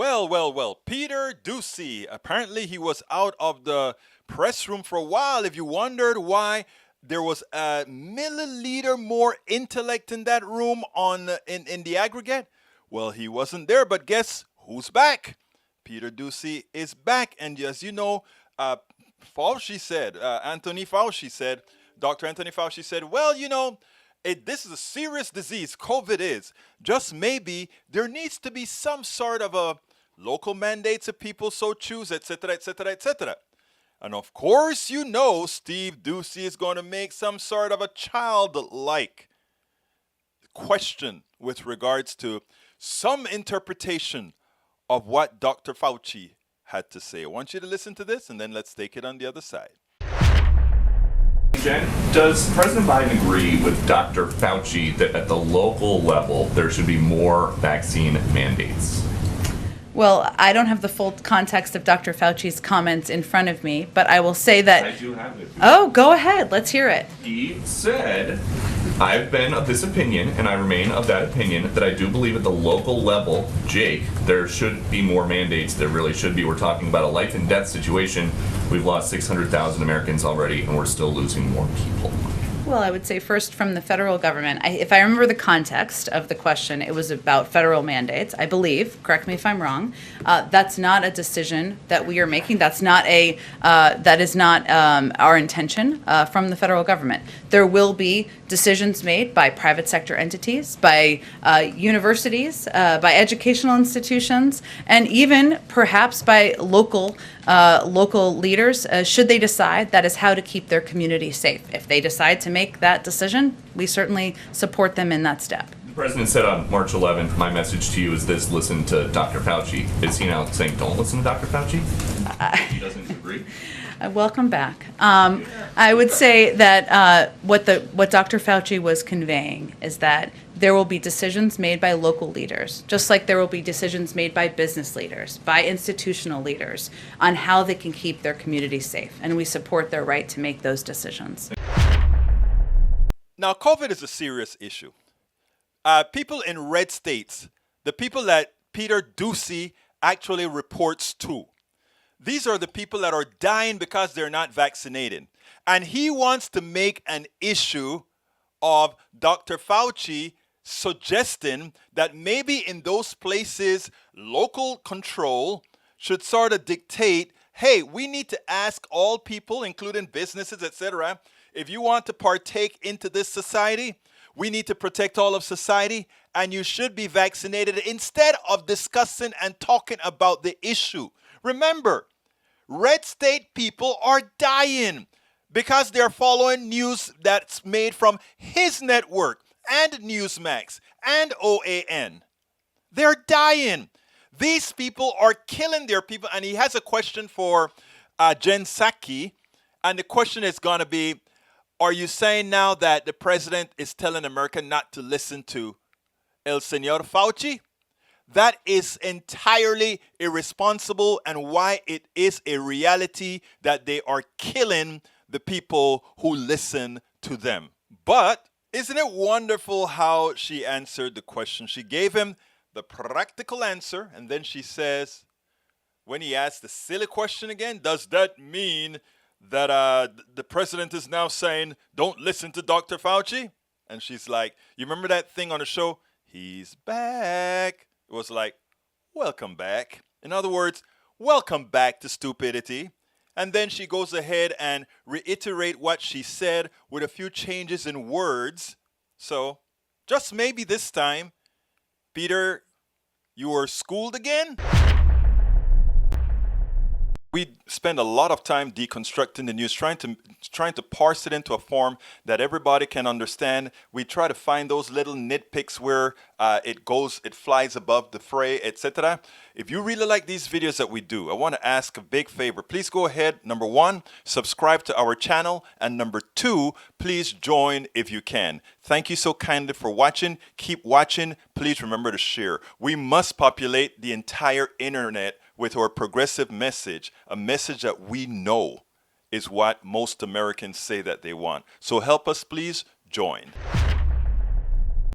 Well. Peter Doocy. Apparently, he was out of the press room for a while. If you wondered why there was a milliliter more intellect in that room in the aggregate, well, he wasn't there. But guess who's back? Peter Doocy is back. And as you know, Fauci said, Dr. Anthony Fauci said, well, this is a serious disease, COVID is. Just maybe there needs to be some sort of a local mandates if people so choose, etc., etc., etc. And of course, Steve Doocy is going to make some sort of a childlike question with regards to some interpretation of what Dr. Fauci had to say. I want you to listen to this, and then let's take it on the other side. Jen, does President Biden agree with Dr. Fauci that at the local level there should be more vaccine mandates? Well, I don't have the full context of Dr. Fauci's comments in front of me, but I will say that... I do have it. Oh, go ahead. Let's hear it. He said, I've been of this opinion, and I remain of that opinion, that I do believe at the local level, Jake, there should be more mandates. There really should be. We're talking about a life and death situation. We've lost 600,000 Americans already, and we're still losing more people. Well, I would say first from the federal government. If I remember the context of the question, it was about federal mandates, I believe. Correct me if I'm wrong. That's not a decision that we are making. That is not our intention from the federal government. There will be decisions made by private sector entities, by universities, by educational institutions, and even perhaps by local leaders, should they decide that is how to keep their community safe. If they decide to make that decision, we certainly support them in that step. The president said on March 11th, my message to you is this: listen to Dr. Fauci. Is he now saying don't listen to Dr. Fauci? He doesn't agree? Welcome back. I would say that what Dr. Fauci was conveying is that there will be decisions made by local leaders, just like there will be decisions made by business leaders, by institutional leaders, on how they can keep their communities safe. And we support their right to make those decisions. Now, COVID is a serious issue. People in red states, the people that Peter Doocy actually reports to, these are the people that are dying because they're not vaccinated. And he wants to make an issue of Dr. Fauci suggesting that maybe in those places, local control should sort of dictate, hey, we need to ask all people, including businesses, etc., if you want to partake into this society, we need to protect all of society, and you should be vaccinated instead of discussing and talking about the issue. Remember, red state people are dying because they're following news that's made from his network and Newsmax and OAN. They're dying. These people are killing their people. And he has a question for Jen Psaki. And the question is going to be, are you saying now that the president is telling America not to listen to El Señor Fauci? That is entirely irresponsible, and why it is a reality that they are killing the people who listen to them. But isn't it wonderful how she answered the question? She gave him the practical answer, and then she says, when he asked the silly question again, does that mean that the president is now saying, don't listen to Dr. Fauci? And she's like, you remember that thing on the show? He's back. It was like, welcome back. In other words, welcome back to stupidity. And then she goes ahead and reiterate what she said with a few changes in words. So just maybe this time, Peter, you were schooled again? We spend a lot of time deconstructing the news, trying to parse it into a form that everybody can understand. We try to find those little nitpicks where it flies above the fray, etc. If you really like these videos that we do, I want to ask a big favor. Please go ahead. Number one, subscribe to our channel. And number two, please join if you can. Thank you so kindly for watching. Keep watching. Please remember to share. We must populate the entire internet with our progressive message, a message that we know is what most Americans say that they want. So help us, please join.